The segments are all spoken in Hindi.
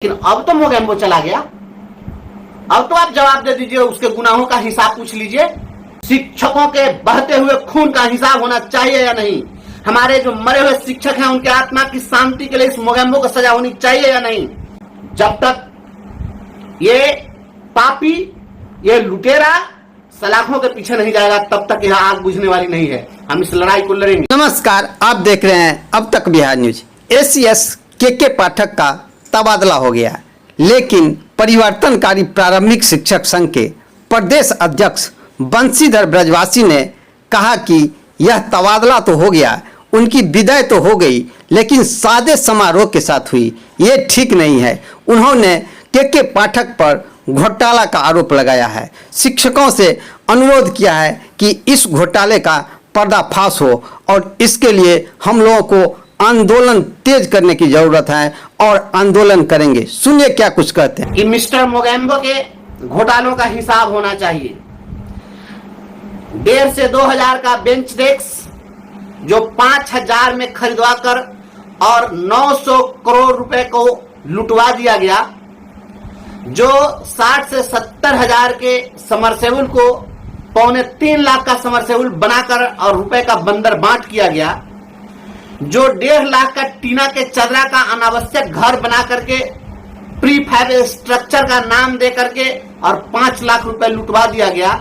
लेकिन अब तो मोगेम्बो चला गया। अब तो आप जवाब दे दीजिए, उसके गुनाहों का हिसाब पूछ लीजिए। शिक्षकों के बहते हुए खून का हिसाब होना चाहिए या नहीं? हमारे जो मरे हुए शिक्षक हैं उनके आत्मा की शांति के लिए इस मोगेम्बो को सजा होनी चाहिए या नहीं? जब तक ये पापी, ये लुटेरा सलाखों के पीछे नहीं जाएगा तब तक यह आग बुझने वाली नहीं है। हम इस लड़ाई को लड़ेंगे। नमस्कार, आप देख रहे हैं अब तक बिहार न्यूज। एसीएस के पाठक का तबादला हो गया, लेकिन परिवर्तनकारी प्रारंभिक शिक्षक संघ के प्रदेश अध्यक्ष बंशीधर ब्रजवासी ने कहा कि यह तबादला तो हो गया, उनकी विदाई तो हो गई, लेकिन सादे समारोह के साथ हुई, ये ठीक नहीं है। उन्होंने के पाठक पर घोटाला का आरोप लगाया है। शिक्षकों से अनुरोध किया है कि इस घोटाले का पर्दाफाश हो और इसके लिए हम लोगों को आंदोलन तेज करने की जरूरत है और आंदोलन करेंगे। सुनिए क्या कुछ कहते हैं। कि मिस्टर मोगेम्बो के घोटालों का हिसाब होना चाहिए। 1,500 से 2,000 का बेंच डेस्क जो 5,000 में खरीदवा कर और 900 करोड़ रुपए को लुटवा दिया गया, जो 60 से 70 हजार के समरसेबुल को 2.25 लाख का समरसेबुल बनाकर और रुपए का बंदर बांट किया गया, जो 1.5 लाख का टीना के चदरा का अनावश्यक घर बना करके प्रीफैब स्ट्रक्चर का नाम दे करके और 5 लाख रुपए लुटवा दिया गया,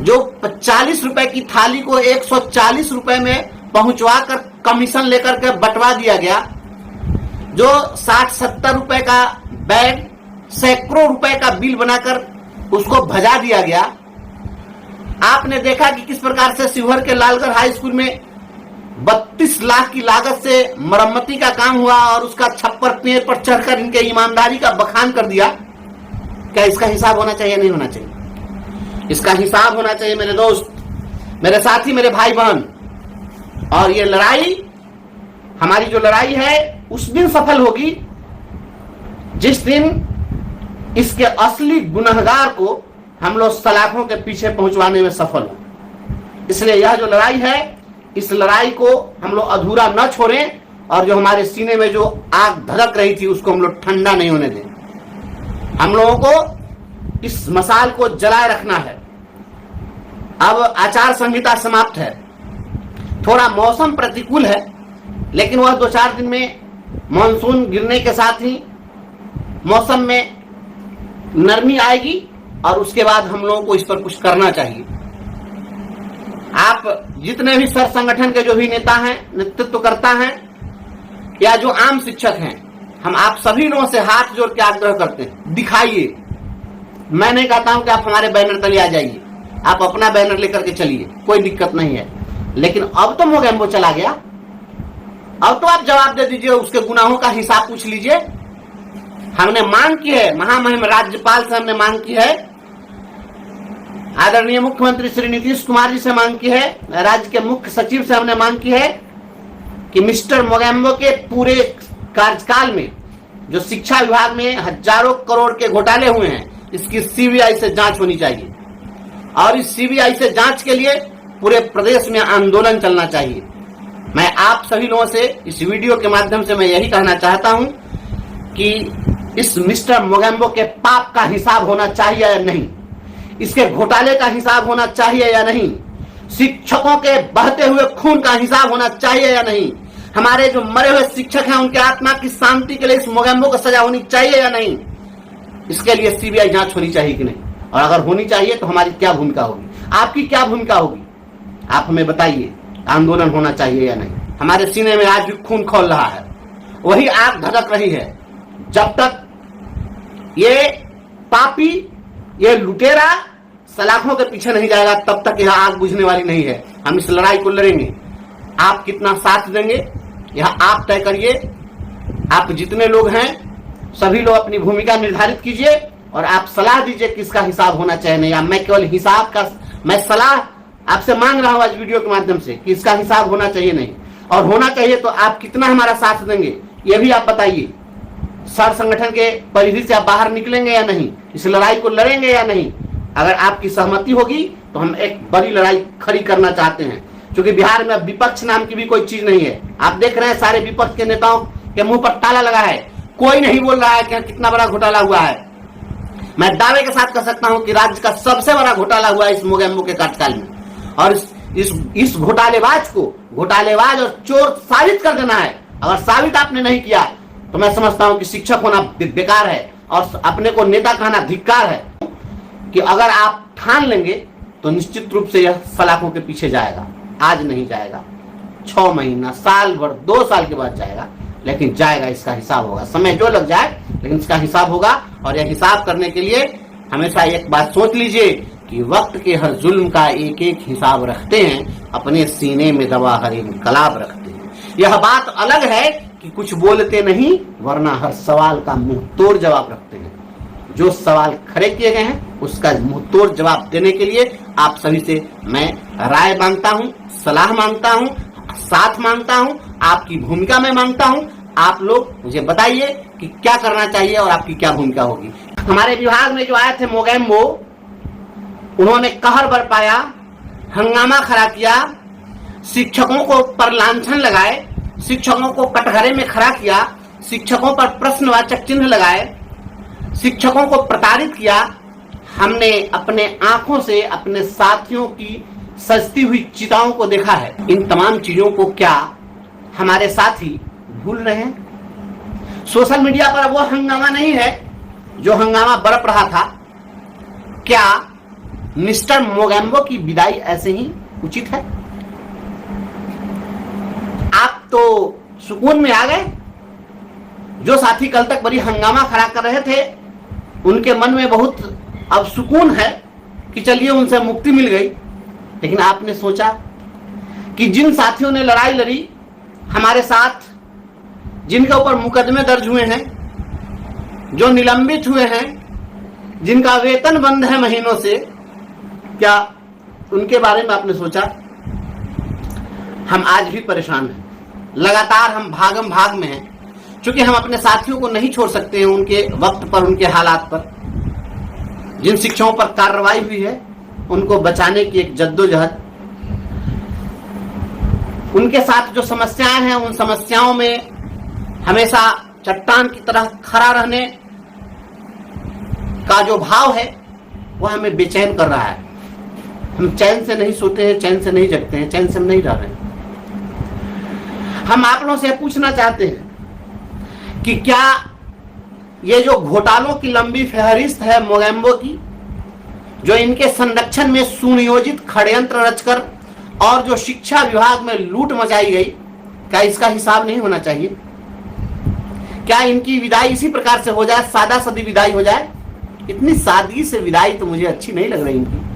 जो 40 रुपए की थाली को 140 रुपए में पहुंचवा कर कमीशन लेकर के बंटवा दिया गया, जो 60-70 रुपए का बैग सैकड़ों रुपए का बिल बनाकर उसको भजा दिया गया। आपने देखा कि किस प्रकार से शिवहर के लालगढ़ हाई स्कूल में 32 लाख की लागत से मरम्मती का काम हुआ और उसका छप्पर पेड़ पर चढ़कर इनके ईमानदारी का बखान कर दिया। क्या इसका हिसाब होना चाहिए? नहीं होना चाहिए। इसका हिसाब होना चाहिए मेरे दोस्त, मेरे साथी, मेरे भाई बहन। और ये लड़ाई, हमारी जो लड़ाई है उस दिन सफल होगी जिस दिन इसके असली गुनहगार को हम लोग सलाखों के पीछे पहुंचवाने में सफल हो। इसलिए यह जो लड़ाई है, इस लड़ाई को हम लोग अधूरा न छोड़ें और जो हमारे सीने में जो आग धधक रही थी उसको हम लोग ठंडा नहीं होने दें। हम लोगों को इस मसाल को जलाए रखना है। अब आचार संहिता समाप्त है, थोड़ा मौसम प्रतिकूल है, लेकिन वह 2-4 दिन में मानसून गिरने के साथ ही मौसम में नरमी आएगी और उसके बाद हम लोगों को इस पर कुछ करना चाहिए। आप जितने भी सर संगठन के जो भी नेता हैं, नेतृत्व करता हैं, या जो आम शिक्षक हैं, हम आप सभी लोगों से हाथ जोड़ के आग्रह करते हैं, दिखाइए। मैं नहीं कहता हूं कि आप हमारे बैनर तले आ जाइए, आप अपना बैनर लेकर के चलिए, कोई दिक्कत नहीं है। लेकिन अब तो मोगेम्बो चला गया, अब तो आप जवाब दे दीजिए, उसके गुनाहों का हिसाब पूछ लीजिए। हमने मांग की है, महामहिम राज्यपाल से हमने मांग की है, आदरणीय मुख्यमंत्री श्री नीतीश कुमार जी से मांग की है, राज्य के मुख्य सचिव से हमने मांग की है कि मिस्टर मोगेम्बो के पूरे कार्यकाल में जो शिक्षा विभाग में हजारों करोड़ के घोटाले हुए हैं, इसकी सीबीआई से जांच होनी चाहिए। और इस सीबीआई से जांच के लिए पूरे प्रदेश में आंदोलन चलना चाहिए। मैं आप सभी लोगों से इस वीडियो के माध्यम से मैं यही कहना चाहता हूं कि इस मिस्टर मोगेम्बो के पाप का हिसाब होना चाहिए या नहीं, इसके घोटाले का हिसाब होना चाहिए या नहीं, शिक्षकों के बहते हुए खून का हिसाब होना चाहिए या नहीं, हमारे जो मरे हुए शिक्षक हैं उनके आत्मा की शांति के लिए इस मोगेम्बो को सजा होनी चाहिए या नहीं, इसके लिए सीबीआई जांच होनी चाहिए कि नहीं, और अगर होनी चाहिए तो हमारी क्या भूमिका होगी, आपकी क्या भूमिका होगी, आप हमें बताइए। आंदोलन होना चाहिए या नहीं? हमारे सीने में आज भी खून खौल रहा है, वही आग धधक रही है। जब तक ये पापी, ये लुटेरा सलाखों के पीछे नहीं जाएगा तब तक यह आग बुझने वाली नहीं है। हम इस लड़ाई को लड़ेंगे। आप कितना साथ देंगे यह आप तय करिए। आप जितने लोग हैं सभी लोग अपनी भूमिका निर्धारित कीजिए और आप सलाह दीजिए किसका हिसाब होना चाहिए नहीं। मैं केवल हिसाब का, मैं सलाह आपसे मांग रहा हूं आज वीडियो के माध्यम से कि इसका हिसाब होना चाहिए नहीं, और होना चाहिए तो आप कितना हमारा साथ देंगे ये भी आप बताइए। सर संगठन के परिधि से आप बाहर निकलेंगे या नहीं, इस लड़ाई को लड़ेंगे या नहीं? अगर आपकी सहमति होगी तो हम एक बड़ी लड़ाई खड़ी करना चाहते हैं, क्योंकि बिहार में विपक्ष नाम की भी कोई चीज नहीं है। आप देख रहे हैं सारे विपक्ष के नेताओं के मुंह पर ताला लगा है, कोई नहीं बोल रहा है कि कितना बड़ा घोटाला हुआ है। मैं दावे के साथ कह सकता हूं कि राज्य का सबसे बड़ा घोटाला हुआ है इस मोगेम्बो के कार्यकाल में, और इस घोटालेबाज को घोटालेबाज और चोर साबित कर देना है। अगर साबित आपने नहीं किया तो मैं समझता हूं कि शिक्षक होना बेकार है और अपने को नेता कहना धिक्कार है। कि अगर आप ठान लेंगे तो निश्चित रूप से यह सलाखों के पीछे जाएगा। आज नहीं जाएगा, 6 महीना, साल भर, 2 साल के बाद जाएगा, लेकिन जाएगा। इसका हिसाब होगा, समय जो लग जाए लेकिन इसका हिसाब होगा। और यह हिसाब करने के लिए हमेशा एक बात सोच लीजिए कि वक्त के हर जुल्म का एक एक हिसाब रखते हैं, अपने सीने में दबा हर इनकलाब रखते हैं। यह बात अलग है कि कुछ बोलते नहीं, वरना हर सवाल का मुंह तोड़ जवाब रखते हैं। जो सवाल खड़े किए गए हैं उसका मुंह तोड़ जवाब देने के लिए आप सभी से मैं राय मांगता हूं, सलाह मांगता हूं, साथ मांगता हूं, आपकी भूमिका में मांगता हूं। आप लोग मुझे बताइए कि क्या करना चाहिए और आपकी क्या भूमिका होगी। हमारे विभाग में जो आए थे मोगेम्बो, उन्होंने कहर बरपाया, हंगामा खड़ा किया, शिक्षकों को पर लांछन लगाए, शिक्षकों को कटघरे में खड़ा किया, शिक्षकों पर प्रश्नवाचक चिन्ह लगाए, शिक्षकों को प्रताड़ित किया। हमने अपने आंखों से अपने साथियों की सजती हुई चिताओं को देखा है। इन तमाम चीजों को क्या हमारे साथी भूल रहे हैं? सोशल मीडिया पर वो हंगामा नहीं है जो हंगामा बरप रहा था। क्या मिस्टर मोगेम्बो की विदाई ऐसे ही उचित है? आप तो सुकून में आ गए। जो साथी कल तक बड़ी हंगामा खड़ा कर रहे थे उनके मन में बहुत अब सुकून है कि चलिए उनसे मुक्ति मिल गई। लेकिन आपने सोचा कि जिन साथियों ने लड़ाई लड़ी हमारे साथ, जिनके ऊपर मुकदमे दर्ज हुए हैं, जो निलंबित हुए हैं, जिनका वेतन बंद है महीनों से, क्या उनके बारे में आपने सोचा? हम आज भी परेशान हैं, लगातार हम भागम भाग में हैं, क्योंकि हम अपने साथियों को नहीं छोड़ सकते हैं उनके वक्त पर, उनके हालात पर। जिन शिक्षकों पर कार्रवाई हुई है उनको बचाने की एक जद्दोजहद, उनके साथ जो समस्याएं हैं उन समस्याओं में हमेशा चट्टान की तरह खड़ा रहने का जो भाव है वह हमें बेचैन कर रहा है। हम चैन से नहीं सोते हैं, चैन से नहीं जगते हैं, चैन से हम नहीं रह रहे हैं। हम आप लोगों से पूछना चाहते हैं कि क्या ये जो घोटालों की लंबी फहरिस्त है मोगेम्बो की, जो इनके संरक्षण में सुनियोजित षड्यंत्र रचकर और जो शिक्षा विभाग में लूट मचाई गई, क्या इसका हिसाब नहीं होना चाहिए? क्या इनकी विदाई इसी प्रकार से हो जाए, सादा सादी विदाई हो जाए? इतनी सादगी से विदाई तो मुझे अच्छी नहीं लग रही इनकी।